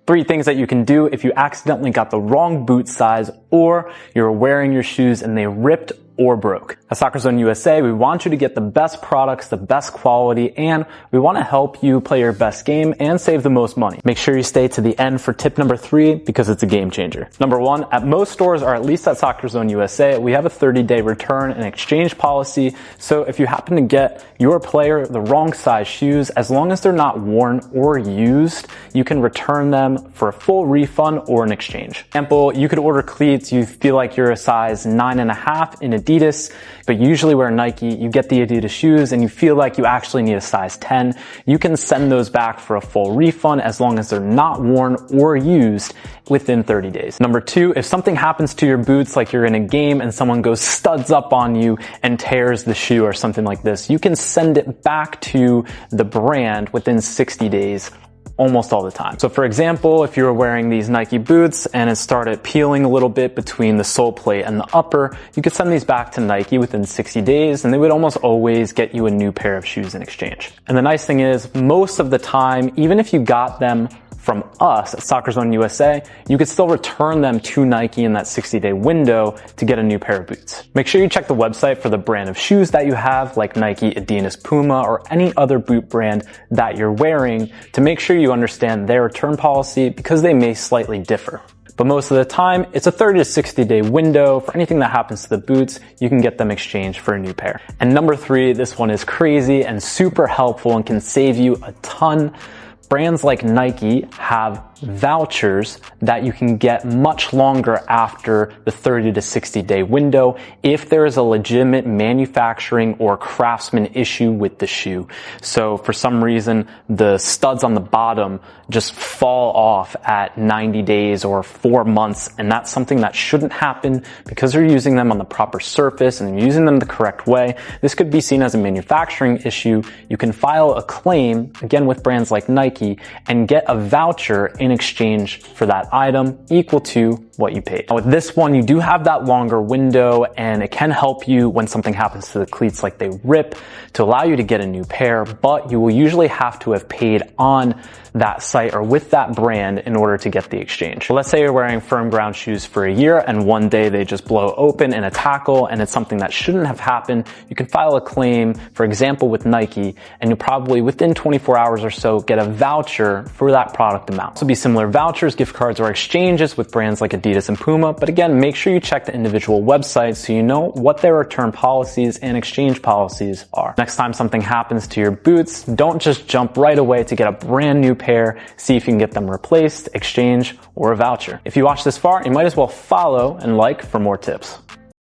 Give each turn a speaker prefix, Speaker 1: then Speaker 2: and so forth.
Speaker 1: 3 things that you can do if you accidentally got the wrong boot size or you're wearing your shoes and they ripped or broke. At Soccer Zone USA, we want you to get the best products, the best quality, and we want to help you play your best game and save the most money. Make sure you stay to the end for tip number 3 because it's a game changer. Number 1, at most stores, or at least at Soccer Zone USA, we have a 30-day return and exchange policy. So if you happen to get your player the wrong size shoes, as long as they're not worn or used, you can return them for a full refund or an exchange. For example, you could order cleats, you feel like you're a size 9.5 in Adidas, but you usually wear Nike, you get the Adidas shoes and you feel like you actually need a size 10. You can send those back for a full refund as long as they're not worn or used within 30 days. Number 2, if something happens to your boots, like you're in a game and someone goes studs up on you and tears the shoe or something like this, you can send it back to the brand within 60 days. Almost all the time. So for example, if you were wearing these Nike boots and it started peeling a little bit between the sole plate and the upper, you could send these back to Nike within 60 days and they would almost always get you a new pair of shoes in exchange. And the nice thing is, most of the time, even if you got them from us at Soccer Zone USA, you could still return them to Nike in that 60-day window to get a new pair of boots. Make sure you check the website for the brand of shoes that you have, like Nike, Adidas, Puma, or any other boot brand that you're wearing to make sure you understand their return policy because they may slightly differ. But most of the time, it's a 30 to 60-day window. For anything that happens to the boots, you can get them exchanged for a new pair. And number 3, this one is crazy and super helpful and can save you a ton. Brands like Nike have vouchers that you can get much longer after the 30 to 60-day window if there is a legitimate manufacturing or craftsman issue with the shoe. So for some reason, the studs on the bottom just fall off at 90 days or 4 months, and that's something that shouldn't happen because you're using them on the proper surface and using them the correct way. This could be seen as a manufacturing issue. You can file a claim, again with brands like Nike, and get a voucher in exchange for that item equal to what you paid. Now with this one, you do have that longer window and it can help you when something happens to the cleats like they rip to allow you to get a new pair, but you will usually have to have paid on that site or with that brand in order to get the exchange. So let's say you're wearing firm ground shoes for a year and one day they just blow open in a tackle and it's something that shouldn't have happened. You can file a claim, for example, with Nike, and you'll probably within 24 hours or so get a voucher for that product amount. So be similar vouchers, gift cards, or exchanges with brands like Adidas and Puma. But again, make sure you check the individual websites so you know what their return policies and exchange policies are. Next time something happens to your boots, don't just jump right away to get a brand new pair. See if you can get them replaced, exchange, or a voucher. If you watched this far, you might as well follow and like for more tips.